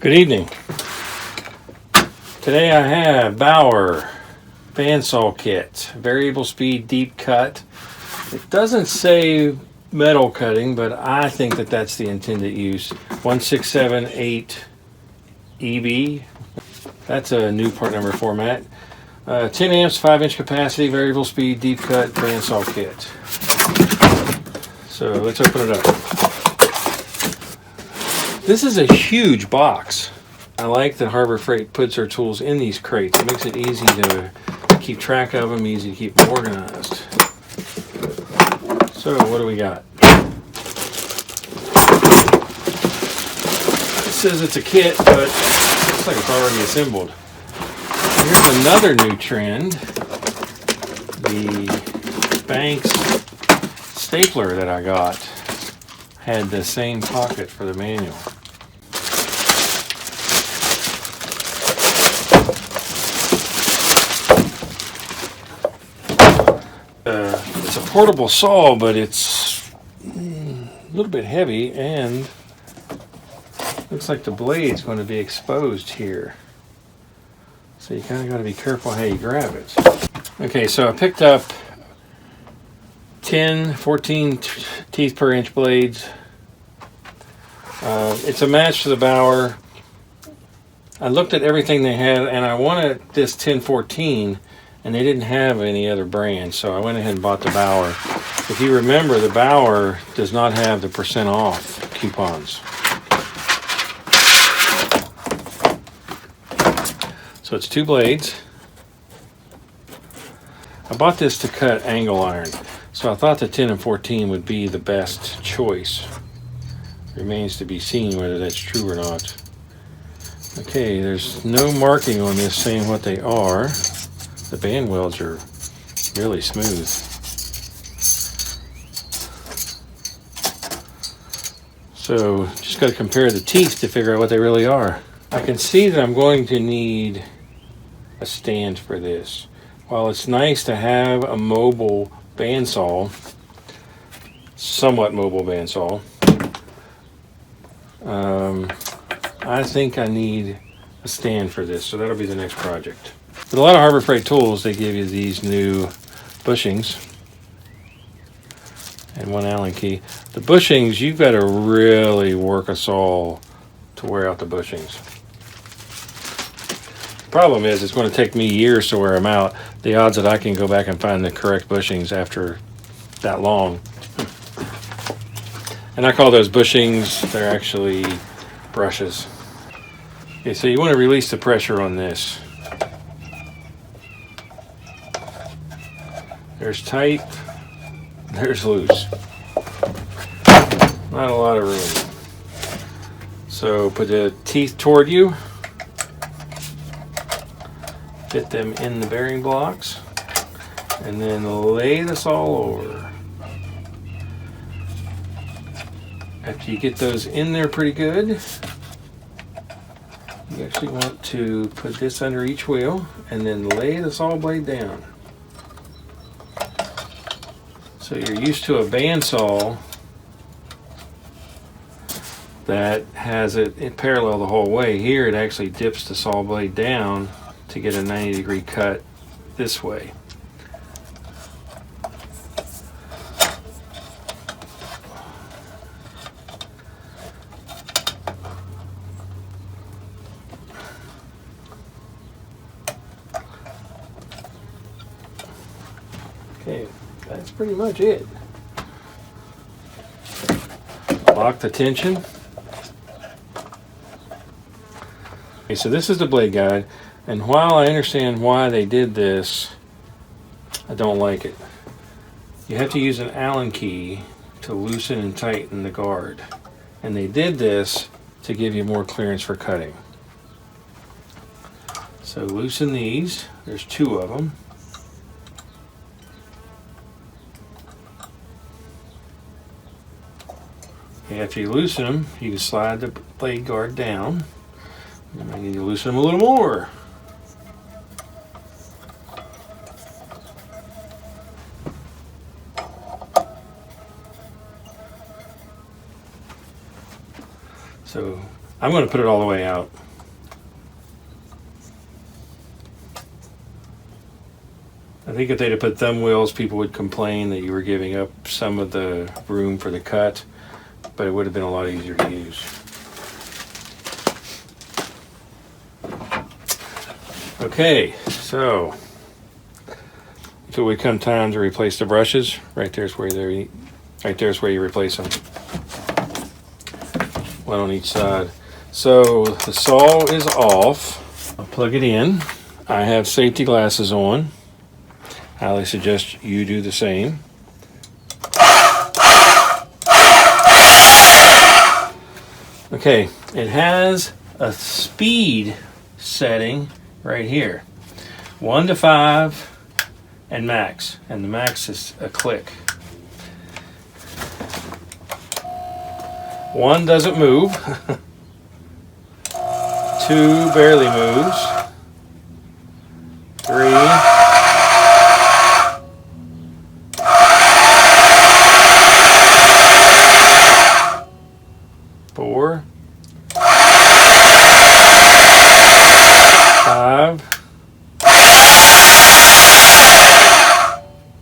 Good evening. Today I have Bauer bandsaw kit, variable speed deep cut. It doesn't say metal cutting, but I think that that's the intended use. 1678 EB. That's a new part number format. 10 amps, 5-inch capacity, variable speed deep cut bandsaw kit. So let's open it up. This is a huge box. I like that Harbor Freight puts their tools in these crates. It makes it easy to keep track of them, easy to keep them organized. So what do we got? It says it's a kit, but it looks like it's already assembled. Here's another new trend. The Banks stapler that I got had the same pocket for the manual. It's a portable saw, but it's a little bit heavy, and looks like the blade's going to be exposed here. So you kind of got to be careful how you grab it. Okay, so I picked up 10, 14 teeth per inch blades. It's a match to the Bauer. I looked at everything they had, and I wanted this 1014, and they didn't have any other brand, so I went ahead and bought the Bauer. If you remember, the Bauer does not have the % off coupons. So it's 2 blades. I bought this to cut angle iron, so I thought the 10 and 14 would be the best choice. Remains to be seen whether that's true or not. Okay, there's no marking on this saying what they are. The band welds are really smooth. So just got to compare the teeth to figure out what they really are. I can see that I'm going to need a stand for this. While it's nice to have a mobile bandsaw, somewhat mobile bandsaw, I think I need a stand for this, so that'll be the next project. With a lot of Harbor Freight tools, they give you these new bushings and 1 Allen key. The bushings, you've got to really work a saw to wear out the bushings. The problem is it's going to take me years to wear them out. The odds that I can go back and find the correct bushings after that long. And I call those bushings, they're actually brushes. Okay, so you want to release the pressure on this. There's tight, there's loose. Not a lot of room. So put the teeth toward you. Fit them in the bearing blocks. And then lay this all over. After you get those in there pretty good, you actually want to put this under each wheel and then lay the saw blade down. So you're used to a bandsaw that has it parallel the whole way. Here it actually dips the saw blade down to get a 90-degree cut this way. Okay, that's pretty much it. Lock the tension. Okay, so this is the blade guide, and while I understand why they did this, I don't like it. You have to use an Allen key to loosen and tighten the guard, and they did this to give you more clearance for cutting. So loosen these. There's 2 of them. After you loosen them, you can slide the blade guard down. You might need to loosen them a little more. So I'm going to put it all the way out. I think if they'd have put thumb wheels, people would complain that you were giving up some of the room for the cut, but it would have been a lot easier to use. Okay, so until we come time to replace the brushes, right there's where you replace them. One on each side. So the saw is off. I'll plug it in. I have safety glasses on. Highly suggest you do the same. Okay, it has a speed setting right here. 1 to 5 and max. And the max is a click. 1 doesn't move. 2 barely moves. 3. 4. 5.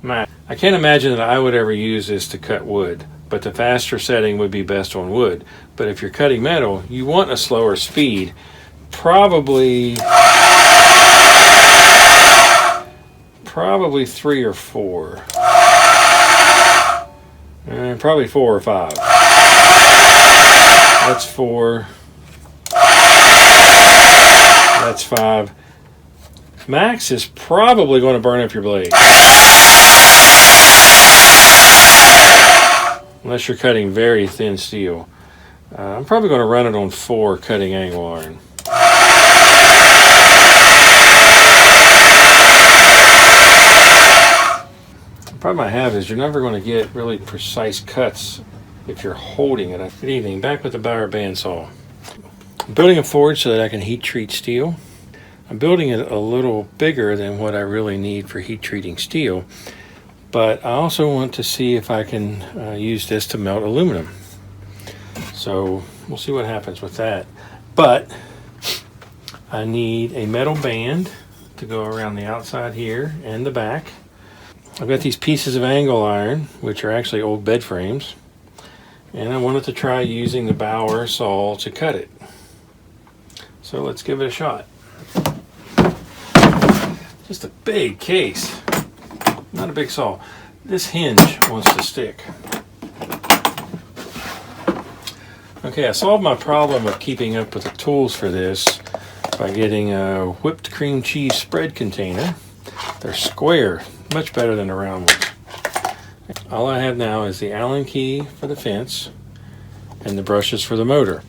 Max. I can't imagine that I would ever use this to cut wood, but the faster setting would be best on wood. But if you're cutting metal, you want a slower speed. Probably 3 or 4. Probably 4 or 5. That's 4. That's 5. Max is probably going to burn up your blade. Unless you're cutting very thin steel. I'm probably going to run it on 4 cutting angle iron. The problem I have is you're never going to get really precise cuts if you're holding it. Good evening, back with the Bauer bandsaw. I'm building a forge so that I can heat treat steel. I'm building it a little bigger than what I really need for heat treating steel, but I also want to see if I can use this to melt aluminum. So we'll see what happens with that. But I need a metal band to go around the outside here and the back. I've got these pieces of angle iron, which are actually old bed frames, and I wanted to try using the Bauer saw to cut it. So let's give it a shot. Just a big case, not a big saw. This hinge wants to stick. Okay, I solved my problem of keeping up with the tools for this by getting a whipped cream cheese spread container. They're square, much better than the round ones. All I have now is the Allen key for the fence and the brushes for the motor.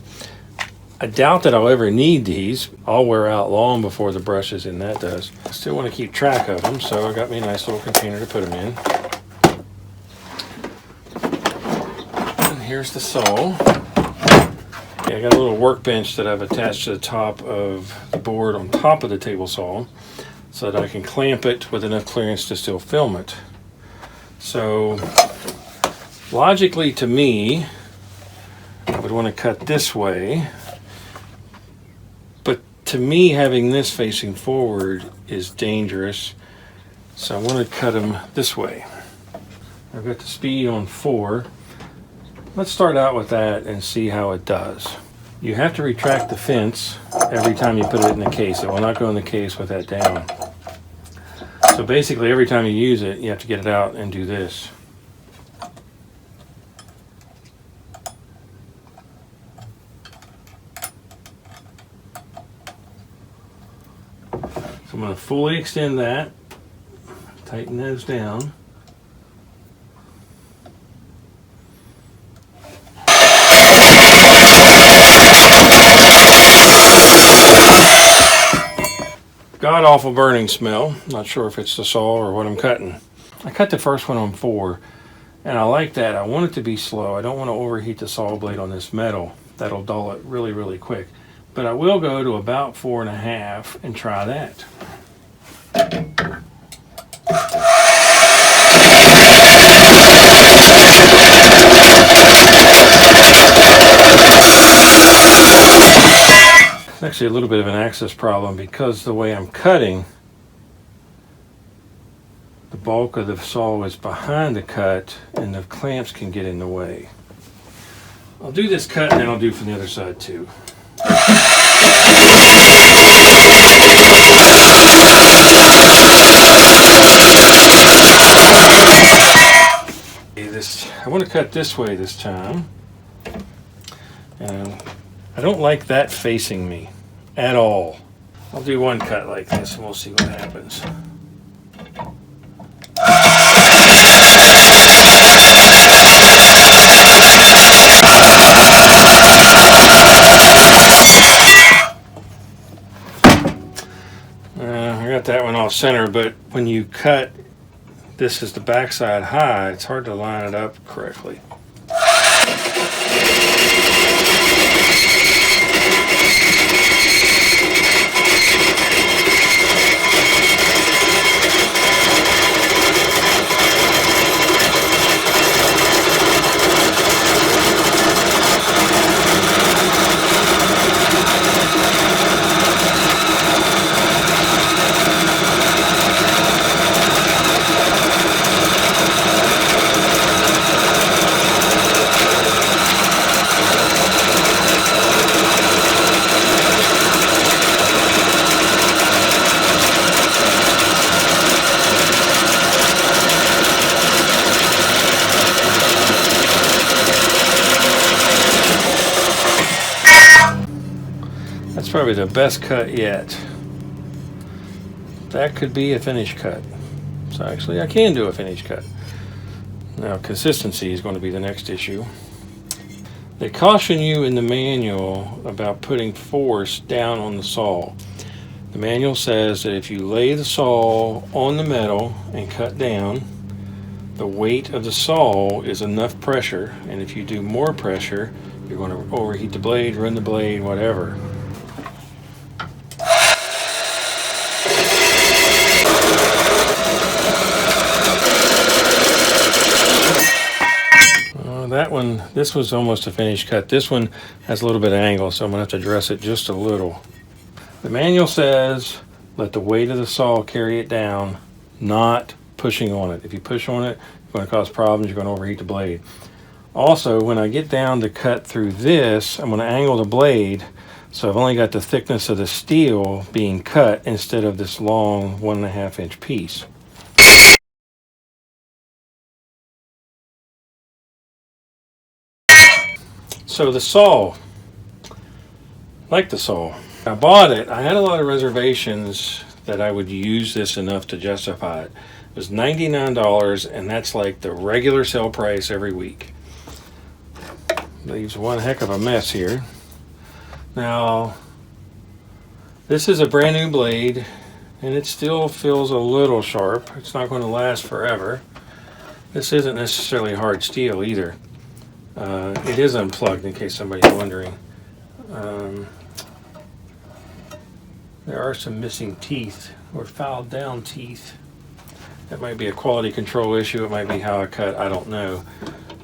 I doubt that I'll ever need these. I'll wear out long before the brushes and that does. I still want to keep track of them, so I got me a nice little container to put them in. And here's the saw. Yeah, I got a little workbench that I've attached to the top of the board on top of the table saw so that I can clamp it with enough clearance to still film it. So logically to me, I would want to cut this way, but to me having this facing forward is dangerous, so I want to cut them this way. I've got the speed on 4. Let's start out with that and see how it does. You have to retract the fence every time you put it in the case. It will not go in the case with that down. So basically every time you use it, you have to get it out and do this. So I'm going to fully extend that, tighten those down. God awful burning smell. Not sure if it's the saw or what I'm cutting. I cut the first one on 4 and I like that. I want it to be slow. I don't want to overheat the saw blade on this metal. That'll dull it really, really quick. But I will go to about 4.5 and try that. It's actually a little bit of an access problem because the way I'm cutting, the bulk of the saw is behind the cut and the clamps can get in the way. I'll do this cut and then I'll do from the other side too. I want to cut this way this time. And I don't like that facing me at all. I'll do one cut like this and we'll see what happens. I got that one off center, but when you cut, this is the backside high, it's hard to line it up correctly. That's probably the best cut yet. That could be a finish cut. So actually I can do a finish cut. Now consistency is going to be the next issue. They caution you in the manual about putting force down on the saw. The manual says that if you lay the saw on the metal and cut down, the weight of the saw is enough pressure, and if you do more pressure, you're going to overheat the blade, run the blade, whatever. That one, this was almost a finished cut. This one has a little bit of angle, so I'm going to have to dress it just a little. The manual says let the weight of the saw carry it down, not pushing on it. If you push on it, it's going to cause problems. You're going to overheat the blade. Also, when I get down to cut through this, I'm going to angle the blade so I've only got the thickness of the steel being cut instead of this long 1.5 inch piece. So the saw, like the saw, I bought it. I had a lot of reservations that I would use this enough to justify it. It was $99, and that's like the regular sale price every week. Leaves one heck of a mess here. Now, this is a brand new blade, and it still feels a little sharp. It's not going to last forever. This isn't necessarily hard steel either. It is unplugged, in case somebody's wondering. There are some missing teeth, or filed down teeth. That might be a quality control issue. It might be how I cut. I don't know.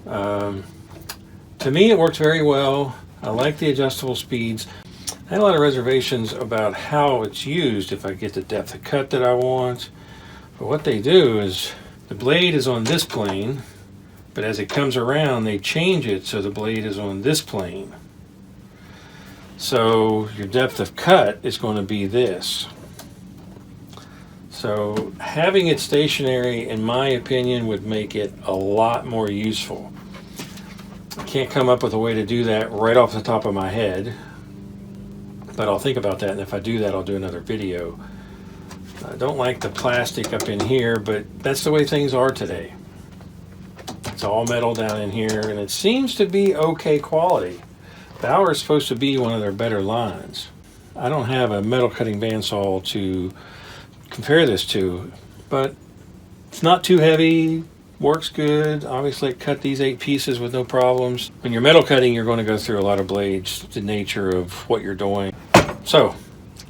To me, it works very well. I like the adjustable speeds. I had a lot of reservations about how it's used if I get the depth of cut that I want. But what they do is the blade is on this plane, but as it comes around, they change it so the blade is on this plane. So your depth of cut is going to be this. So having it stationary, in my opinion, would make it a lot more useful. I can't come up with a way to do that right off the top of my head, but I'll think about that, and if I do that, I'll do another video. I don't like the plastic up in here, but that's the way things are today. It's all metal down in here, and it seems to be okay quality. Bauer is supposed to be one of their better lines. I don't have a metal cutting bandsaw to compare this to, but it's not too heavy, works good. Obviously, it cut these 8 pieces with no problems. When you're metal cutting, you're going to go through a lot of blades, the nature of what you're doing. So,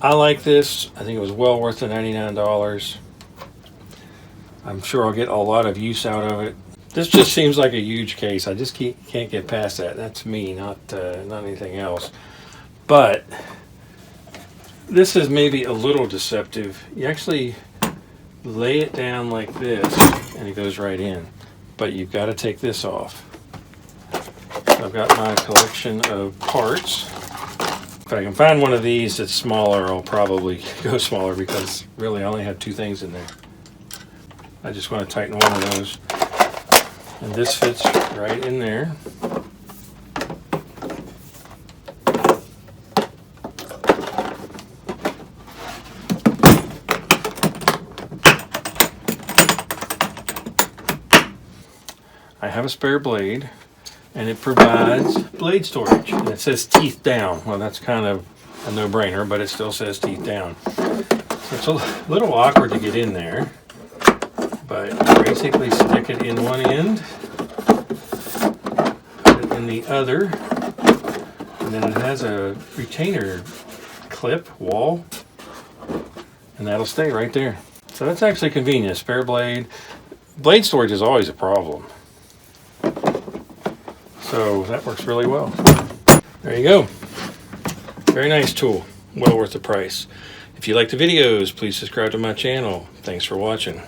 I like this. I think it was well worth the $99. I'm sure I'll get a lot of use out of it. This just seems like a huge case. I just can't get past that. That's me, not anything else. But this is maybe a little deceptive. You actually lay it down like this and it goes right in, but you've got to take this off. So I've got my collection of parts. If I can find one of these that's smaller, I'll probably go smaller because really I only have 2 things in there. I just want to tighten one of those. And this fits right in there. I have a spare blade, and it provides blade storage. And it says teeth down. Well, that's kind of a no-brainer, but it still says teeth down. So it's a little awkward to get in there, but basically stick it in one end, put it in the other, and then it has a retainer clip wall, and that'll stay right there. So that's actually convenient. Spare blade. Blade storage is always a problem. So that works really well. There you go. Very nice tool. Well worth the price. If you like the videos, please subscribe to my channel. Thanks for watching.